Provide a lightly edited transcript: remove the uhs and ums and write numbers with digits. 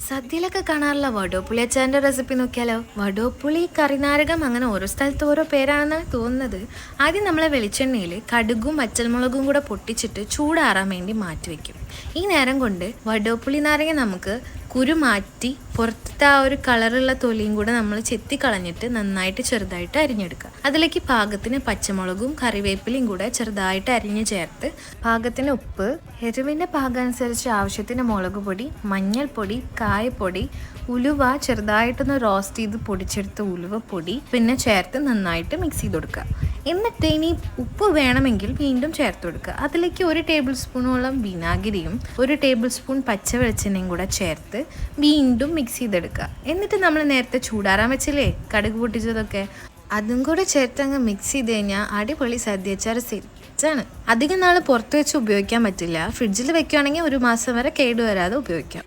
സദ്യയിലൊക്കെ കാണാറുള്ള വടോപ്പുളി അച്ചാറിൻ്റെ റെസിപ്പി നോക്കിയാലോ. വടോപ്പുളി കറിനാരകം അങ്ങനെ ഓരോ സ്ഥലത്ത് ഓരോ പേരാണെന്നാണ് തോന്നുന്നത്. ആദ്യം നമ്മളെ വെളിച്ചെണ്ണയിൽ കടുകും വറ്റൽമുളകും കൂടെ പൊട്ടിച്ചിട്ട് ചൂടാറാൻ വേണ്ടി മാറ്റി വയ്ക്കും. ഈ നേരം കൊണ്ട് വടോപ്പുളി നാരങ്ങ നമുക്ക് കുരു മാറ്റി പുറത്തെ ആ ഒരു കളറുള്ള തൊലിയും കൂടെ നമ്മൾ ചെത്തി കളഞ്ഞിട്ട് നന്നായിട്ട് ചെറുതായിട്ട് അരിഞ്ഞെടുക്കുക. അതിലേക്ക് പാകത്തിന് പച്ചമുളകും കറിവേപ്പിലയും കൂടെ ചെറുതായിട്ട് അരിഞ്ഞ് ചേർത്ത് പാകത്തിന് ഉപ്പ്, എരിവിൻ്റെ പാകമനുസരിച്ച് ആവശ്യത്തിന് മുളക് പൊടി, മഞ്ഞൾപ്പൊടി, കായപ്പൊടി, ഉലുവ ചെറുതായിട്ടൊന്ന് റോസ്റ്റ് ചെയ്ത് പൊടിച്ചെടുത്ത ഉലുവപ്പൊടി പിന്നെ ചേർത്ത് നന്നായിട്ട് മിക്സ് ചെയ്ത് കൊടുക്കുക. എന്നിട്ട് ഇനി ഉപ്പ് വേണമെങ്കിൽ വീണ്ടും ചേർത്ത് കൊടുക്കുക. അതിലേക്ക് 1 ടേബിൾ സ്പൂണോളം വിനാഗിരിയും 1 ടേബിൾ സ്പൂൺ പച്ച വെളിച്ചെണ്ണയും കൂടെ ചേർത്ത് വീണ്ടും മിക്സ് ചെയ്തെടുക്കുക. എന്നിട്ട് നമ്മൾ നേരത്തെ ചൂടാറാൻ വെച്ചില്ലേ കടുക് പൊട്ടിച്ചതൊക്കെ, അതും കൂടെ ചേർത്ത് അങ്ങ് മിക്സ് ചെയ്ത് കഴിഞ്ഞാൽ അടിപൊളി സദ്യ അച്ചാർ സെറ്റാണ്. അധികം നാൾ പുറത്ത് വെച്ച് ഉപയോഗിക്കാൻ പറ്റില്ല. ഫ്രിഡ്ജിൽ വെക്കുകയാണെങ്കിൽ 1 മാസം വരെ കേടുവരാതെ ഉപയോഗിക്കാം.